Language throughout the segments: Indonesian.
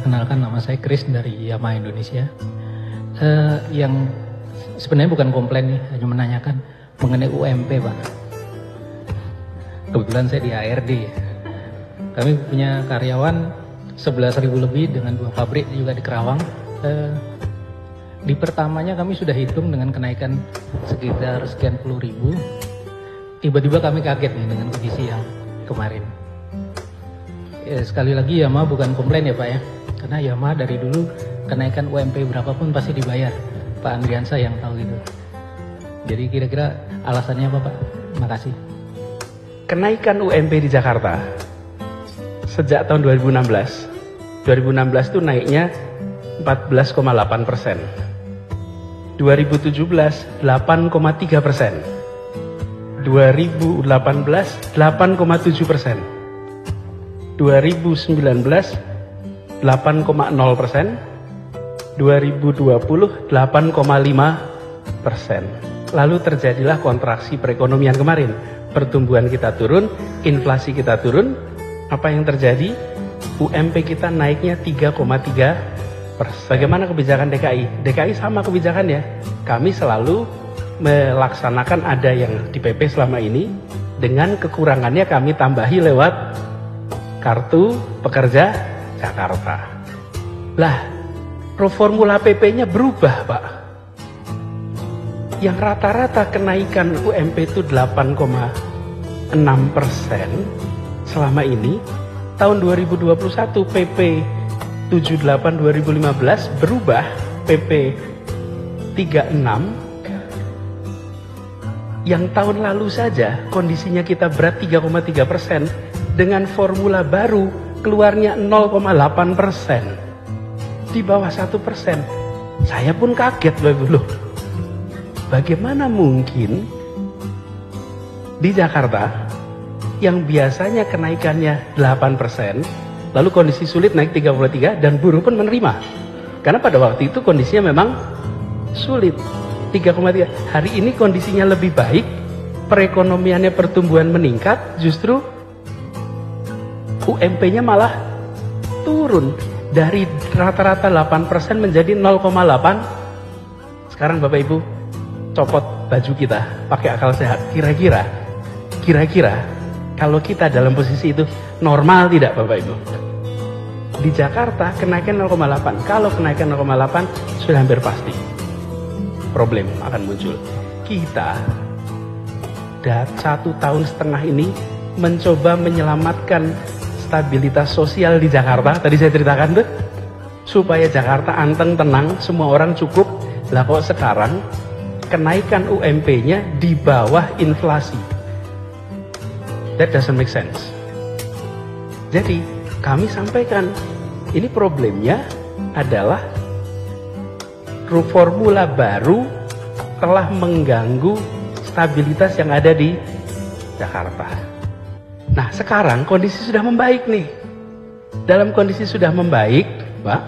Kenalkan, nama saya Chris dari Yamaha Indonesia. Yang sebenarnya bukan komplain nih, hanya menanyakan mengenai UMP, Pak. Kebetulan saya di HRD. Kami punya karyawan 11.000 lebih dengan 2 pabrik juga di Kerawang. Di pertamanya kami sudah hitung dengan kenaikan sekitar sekian puluh ribu. Tiba-tiba kami kaget nih dengan kondisi yang kemarin. Sekali lagi Yamaha bukan komplain ya Pak ya, karena Yamaha dari dulu kenaikan UMP berapapun pasti dibayar. Pak Andriansa yang tahu itu. Jadi kira-kira alasannya apa Pak? Makasih. Kenaikan UMP di Jakarta sejak tahun 2016 itu naiknya 14,8%. 2017 8,3%. 2018 8,7%. 2019 8,0%. 2020 8,5%. Lalu terjadilah kontraksi perekonomian kemarin. Pertumbuhan kita turun, inflasi kita turun. Apa yang terjadi? UMP kita naiknya 3,3%. Bagaimana kebijakan DKI? DKI sama kebijakannya. Kami selalu melaksanakan ada yang di PP selama ini, dengan kekurangannya kami tambahi lewat Kartu Pekerja Jakarta. Lah, formula PP-nya berubah, Pak. Yang rata-rata kenaikan UMP itu 8,6% selama ini. Tahun 2021 PP 78 2015 berubah PP 36. Yang tahun lalu saja kondisinya kita berat 3,3%, dengan formula baru keluarnya 0,8%, di bawah 1%. Saya pun kaget loh. Bagaimana mungkin di Jakarta yang biasanya kenaikannya 8%, lalu kondisi sulit naik 33, dan buruh pun menerima. Karena pada waktu itu kondisinya memang sulit. 3,3. Hari ini kondisinya lebih baik, perekonomiannya, pertumbuhan meningkat, justru UMP-nya malah turun dari rata-rata 8% menjadi 0,8. Sekarang Bapak Ibu copot baju kita, pakai akal sehat. Kira-kira kalau kita dalam posisi itu normal tidak Bapak Ibu? Di Jakarta kenaikan 0,8. Kalau kenaikan 0,8 sudah hampir pasti problem akan muncul. Kita 1,5 tahun ini mencoba menyelamatkan stabilitas sosial di Jakarta. Tadi saya ceritakan tuh, supaya Jakarta anteng, tenang, semua orang cukup. Lah kok sekarang kenaikan UMP-nya di bawah inflasi? That doesn't make sense. Jadi kami sampaikan, ini problemnya adalah formula baru telah mengganggu stabilitas yang ada di Jakarta. Nah sekarang kondisi sudah membaik nih. Dalam kondisi sudah membaik, Pak,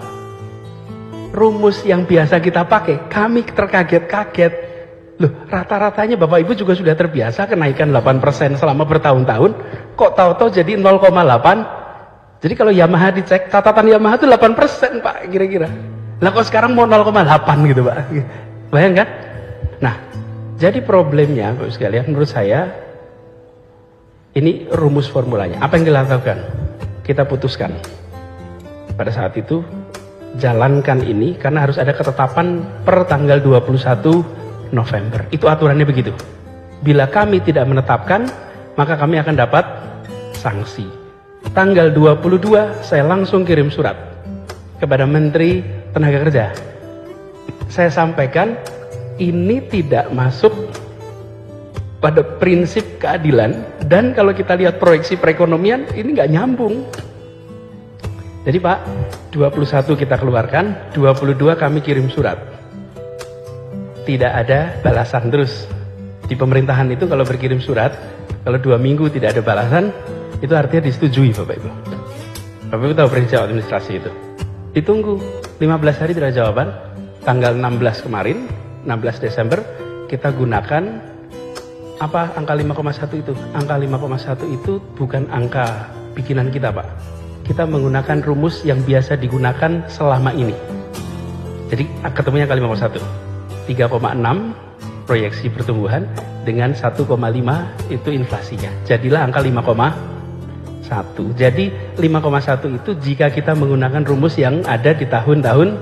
rumus yang biasa kita pakai, kami terkaget-kaget. Loh, rata-ratanya Bapak Ibu juga sudah terbiasa kenaikan 8% selama bertahun-tahun, kok tahu-tahu jadi 0,8. Jadi kalau Yamaha dicek, catatan Yamaha itu 8% Pak, kira-kira. Lah kok sekarang mau 0,8 gitu Pak. Bayangkan? Nah, jadi problemnya Bapak sekalian, menurut saya ini rumus formulanya. Apa yang dilakukan? Kita putuskan. Pada saat itu jalankan ini, karena harus ada ketetapan per tanggal 21 November. Itu aturannya begitu. Bila kami tidak menetapkan, maka kami akan dapat sanksi. Tanggal 22 saya langsung kirim surat kepada Menteri Tenaga Kerja. Saya sampaikan ini tidak masuk pada prinsip keadilan, dan kalau kita lihat proyeksi perekonomian ini nggak nyambung. Jadi Pak, 21 kita keluarkan, 22 kami kirim surat. Tidak ada balasan terus. Di pemerintahan itu kalau berkirim surat, kalau 2 minggu tidak ada balasan, itu artinya disetujui Bapak Ibu. Bapak Ibu tahu prinsip administrasi itu. Ditunggu 15 hari tidak ada jawaban. Tanggal 16 kemarin, 16 Desember, kita gunakan angka 5,1 itu. Angka 5,1 itu bukan angka bikinan kita Pak. kita menggunakan rumus yang biasa digunakan selama ini. Jadi ketemunya kali 5,1. 3,6 proyeksi pertumbuhan dengan 1,5 itu inflasinya. Jadilah angka 5,1. Jadi 5,1 itu jika kita menggunakan rumus yang ada di tahun-tahun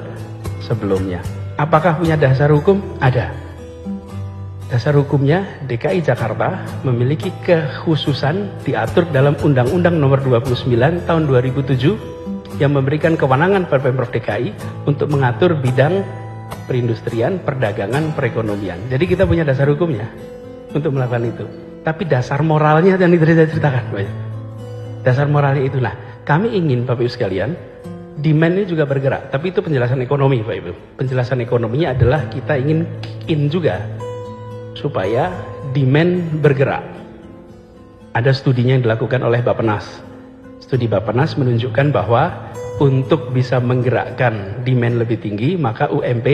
sebelumnya. Apakah punya dasar hukum? Ada. Dasar hukumnya DKI Jakarta memiliki kekhususan diatur dalam Undang-Undang Nomor 29 Tahun 2007 yang memberikan kewenangan pada Pemprov DKI untuk mengatur bidang perindustrian, perdagangan, perekonomian. Jadi kita punya dasar hukumnya untuk melakukan itu. Tapi dasar moralnya yang tadi saya ceritakan, Pak. Dasar moralnya itulah. Kami ingin Bapak Ibu sekalian, demand ini juga bergerak. Tapi itu penjelasan ekonomi, Pak Ibu. Penjelasan ekonominya adalah kita ingin kick in juga supaya demand bergerak. Ada studinya yang dilakukan oleh Bappenas. Studi Bappenas menunjukkan bahwa untuk bisa menggerakkan demand lebih tinggi, maka UMP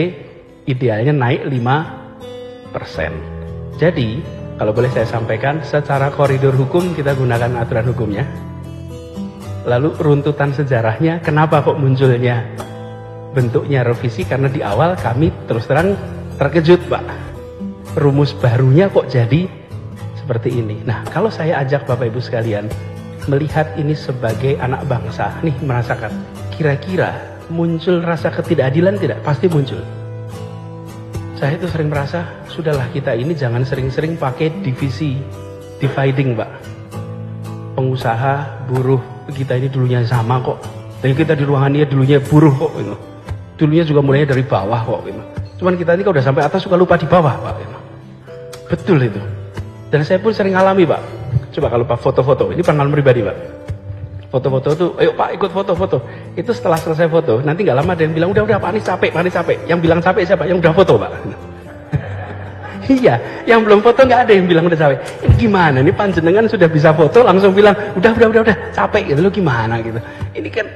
idealnya naik 5%. Jadi, kalau boleh saya sampaikan, secara koridor hukum kita gunakan aturan hukumnya. Lalu runtutan sejarahnya, kenapa kok munculnya bentuknya revisi? Karena di awal kami terus terang terkejut, Pak. Rumus barunya kok jadi seperti ini. Nah, kalau saya ajak Bapak Ibu sekalian melihat ini sebagai anak bangsa, nih merasakan, kira-kira muncul rasa ketidakadilan tidak? Pasti muncul. Saya itu sering merasa, sudahlah kita ini jangan sering-sering pakai divisi, dividing, Pak. Pengusaha, buruh, kita ini dulunya sama kok. Dan kita di ruangan ini dulunya buruh kok. Dulunya juga mulainya dari bawah kok. Cuman kita ini kalau udah sampai atas suka lupa di bawah, Pak. Betul itu. Dan saya pun sering alami, Pak. Coba kalau Pak foto-foto, ini pengalaman pribadi, Pak. Foto-foto itu, ayo Pak ikut foto-foto. Itu setelah selesai foto, nanti nggak lama ada yang bilang, udah Pak ini capek. Yang bilang capek siapa? Yang udah foto, Pak. Iya, yang belum foto nggak ada yang bilang udah capek. Ini gimana? Ini panjenengan sudah bisa foto, langsung bilang, udah, capek gitu, lo gimana gitu. Ini kan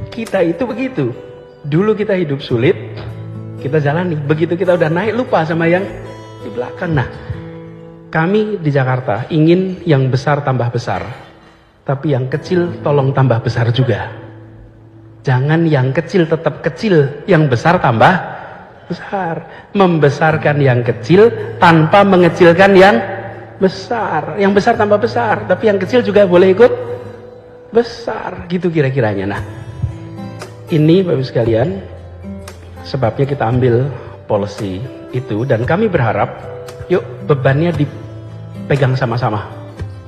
kita itu begitu. Dulu kita hidup sulit, kita jalani. Begitu kita udah naik, lupa sama yang di belakang. Nah, kami di Jakarta ingin yang besar tambah besar, tapi yang kecil tolong tambah besar juga. Jangan yang kecil tetap kecil, yang besar tambah besar. Membesarkan yang kecil tanpa mengecilkan yang besar. Yang besar tambah besar, tapi yang kecil juga boleh ikut besar. Gitu kira-kiranya. Nah, ini Bapak Ibu sekalian, sebabnya kita ambil policy itu, dan kami berharap, yuk bebannya dipegang sama-sama.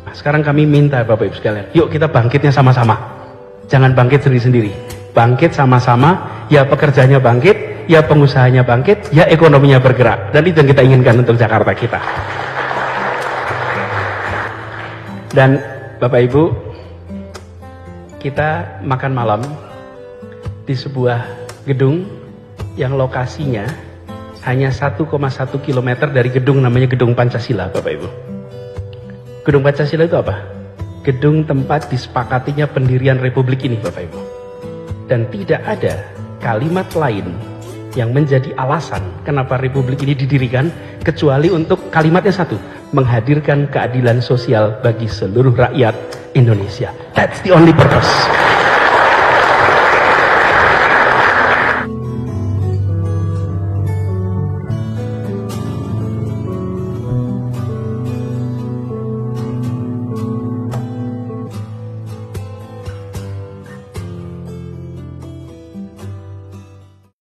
Nah, sekarang kami minta Bapak Ibu sekalian, yuk kita bangkitnya sama-sama. Jangan bangkit sendiri-sendiri. Bangkit sama-sama, ya pekerjanya bangkit, ya pengusahanya bangkit, ya ekonominya bergerak. Dan itu yang kita inginkan untuk Jakarta kita. Dan Bapak Ibu, kita makan malam di sebuah gedung yang lokasinya hanya 1,1 km dari gedung namanya Gedung Pancasila, Bapak Ibu. Gedung Pancasila itu apa? Gedung tempat disepakatinya pendirian Republik ini, Bapak Ibu. Dan tidak ada kalimat lain yang menjadi alasan kenapa Republik ini didirikan kecuali untuk kalimatnya satu, menghadirkan keadilan sosial bagi seluruh rakyat Indonesia. That's the only purpose.